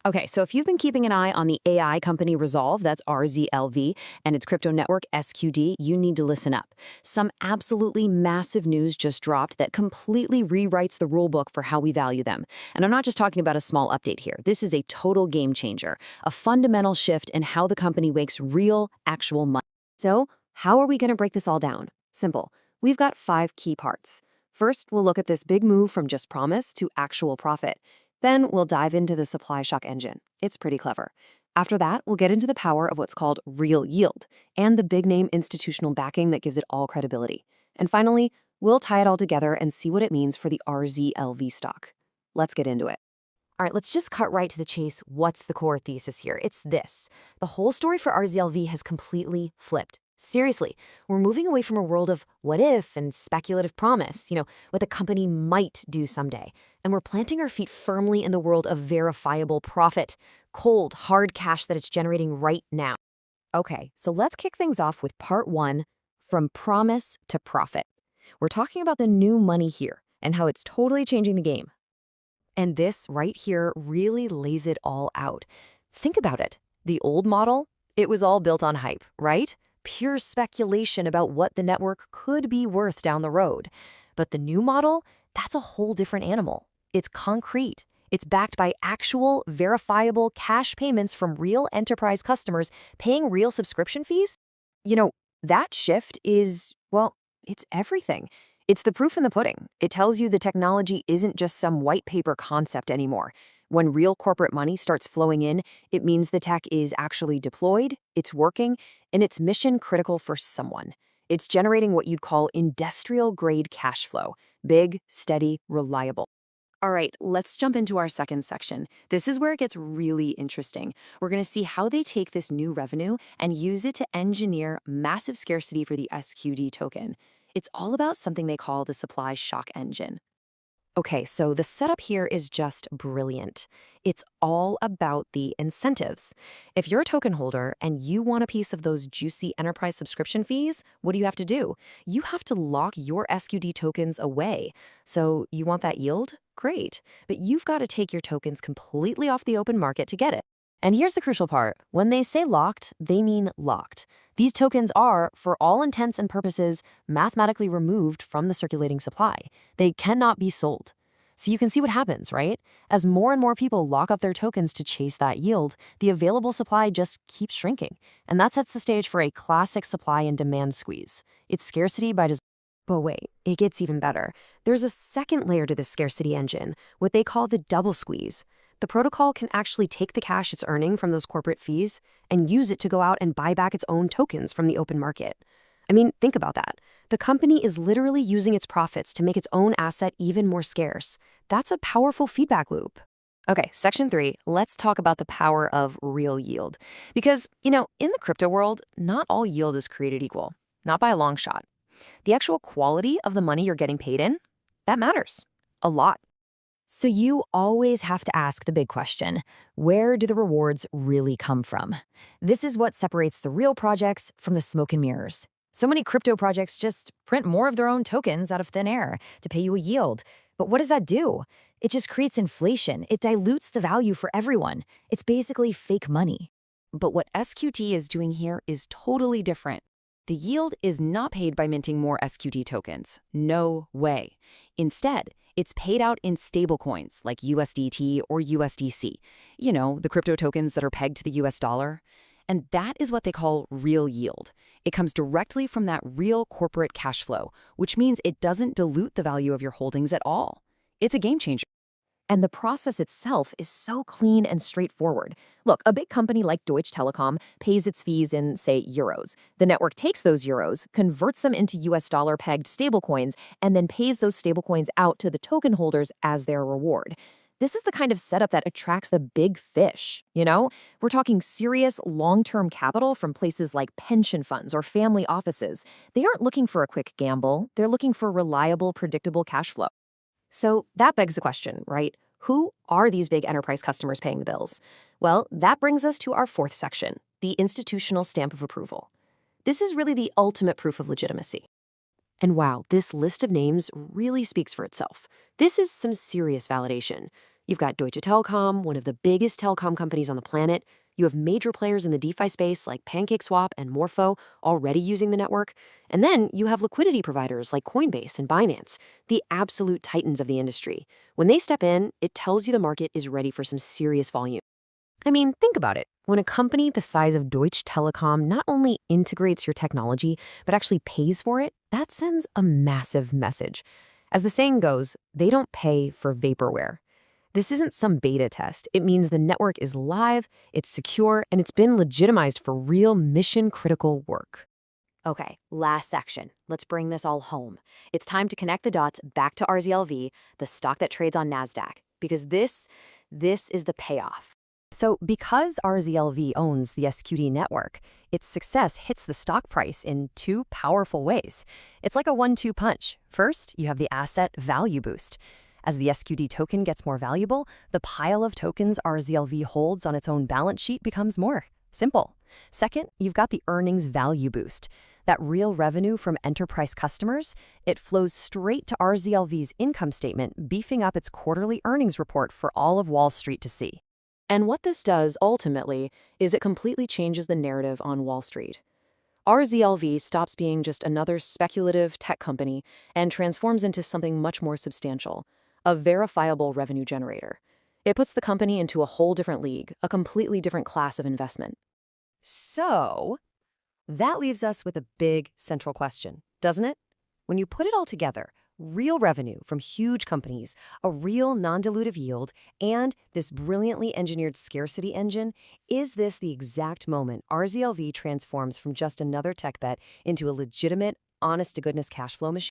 Okay, so if you've been keeping an eye on the AI company Resolve, that's RZLV, and its crypto network SQD, you need to listen up. Some absolutely massive news just dropped that completely rewrites the rulebook for how we value them. And I'm not just talking about a small update here. This is a total game changer, a fundamental shift in how the company makes real, actual money. So, how are we going to break this all down? Simple. We've got 5 key parts. First, we'll look at this big move from just promise to actual profit. Then, we'll dive into the supply shock engine. It's pretty clever. After that, we'll get into the power of what's called real yield and the big name institutional backing that gives it all credibility. And finally, we'll tie it all together and see what it means for the RZLV stock. Let's get into it. All right, let's just cut right to the chase. What's the core thesis here? It's this. The whole story for RZLV has completely flipped. Seriously, we're moving away from a world of what if and speculative promise, what the company might do someday. And we're planting our feet firmly in the world of verifiable profit, cold, hard cash that it's generating right now. Okay, so let's kick things off with part 1, from promise to profit. We're talking about the new money here and how it's totally changing the game. And this right here really lays it all out. Think about it. The old model, it was all built on hype, right? Pure speculation about what the network could be worth down the road. But the new model, that's a whole different animal. It's concrete. It's backed by actual, verifiable cash payments from real enterprise customers paying real subscription fees. That shift is, well, it's everything. It's the proof in the pudding. It tells you the technology isn't just some white paper concept anymore. When real corporate money starts flowing in, it means the tech is actually deployed, it's working, and it's mission critical for someone. It's generating what you'd call industrial-grade cash flow. Big, steady, reliable. All right, let's jump into our second section. This is where it gets really interesting. We're going to see how they take this new revenue and use it to engineer massive scarcity for the SQD token. It's all about something they call the supply shock engine. Okay, so the setup here is just brilliant. It's all about the incentives. If you're a token holder and you want a piece of those juicy enterprise subscription fees, what do you have to do? You have to lock your SQD tokens away. So you want that yield? Great. But you've got to take your tokens completely off the open market to get it. And here's the crucial part. When they say locked, they mean locked. These tokens are, for all intents and purposes, mathematically removed from the circulating supply. They cannot be sold. So you can see what happens, right? As more and more people lock up their tokens to chase that yield, the available supply just keeps shrinking. And that sets the stage for a classic supply and demand squeeze. It's scarcity by design. But wait, it gets even better. There's a second layer to this scarcity engine, what they call the double squeeze. The protocol can actually take the cash it's earning from those corporate fees and use it to go out and buy back its own tokens from the open market. I mean, think about that. The company is literally using its profits to make its own asset even more scarce. That's a powerful feedback loop. Okay, section 3, let's talk about the power of real yield. Because, in the crypto world, not all yield is created equal, not by a long shot. The actual quality of the money you're getting paid in, that matters a lot. So you always have to ask the big question, where do the rewards really come from? This is what separates the real projects from the smoke and mirrors. So many crypto projects just print more of their own tokens out of thin air to pay you a yield. But what does that do? It just creates inflation. It dilutes the value for everyone. It's basically fake money. But what SQT is doing here is totally different. The yield is not paid by minting more SQT tokens. No way. Instead, it's paid out in stablecoins like USDT or USDC. The crypto tokens that are pegged to the US dollar. And that is what they call real yield. It comes directly from that real corporate cash flow, which means it doesn't dilute the value of your holdings at all. It's a game changer. And the process itself is so clean and straightforward. Look, a big company like Deutsche Telekom pays its fees in, say, euros. The network takes those euros, converts them into US dollar-pegged stablecoins, and then pays those stablecoins out to the token holders as their reward. This is the kind of setup that attracts the big fish, We're talking serious long-term capital from places like pension funds or family offices. They aren't looking for a quick gamble. They're looking for reliable, predictable cash flow. So that begs the question, right? Who are these big enterprise customers paying the bills? Well, that brings us to our fourth section, the institutional stamp of approval. This is really the ultimate proof of legitimacy. And wow, this list of names really speaks for itself. This is some serious validation. You've got Deutsche Telekom, one of the biggest telecom companies on the planet. You have major players in the DeFi space like PancakeSwap and Morpho already using the network. And then you have liquidity providers like Coinbase and Binance, the absolute titans of the industry. When they step in, it tells you the market is ready for some serious volume. I mean, think about it. When a company the size of Deutsche Telekom not only integrates your technology, but actually pays for it, that sends a massive message. As the saying goes, they don't pay for vaporware. This isn't some beta test. It means the network is live, it's secure, and it's been legitimized for real mission-critical work. Okay, last section. Let's bring this all home. It's time to connect the dots back to RZLV, the stock that trades on NASDAQ, because this is the payoff. So because RZLV owns the SQD network, its success hits the stock price in two powerful ways. It's like a 1-2 punch. First, you have the asset value boost. As the SQD token gets more valuable, the pile of tokens RZLV holds on its own balance sheet becomes more. Simple. Second, you've got the earnings value boost. That real revenue from enterprise customers, it flows straight to RZLV's income statement, beefing up its quarterly earnings report for all of Wall Street to see. And what this does, ultimately, is it completely changes the narrative on Wall Street. RZLV stops being just another speculative tech company and transforms into something much more substantial, a verifiable revenue generator. It puts the company into a whole different league, a completely different class of investment. So, that leaves us with a big central question, doesn't it? When you put it all together, real revenue from huge companies, a real non-dilutive yield, and this brilliantly engineered scarcity engine, is this the exact moment RZLV transforms from just another tech bet into a legitimate, honest-to-goodness cash flow machine?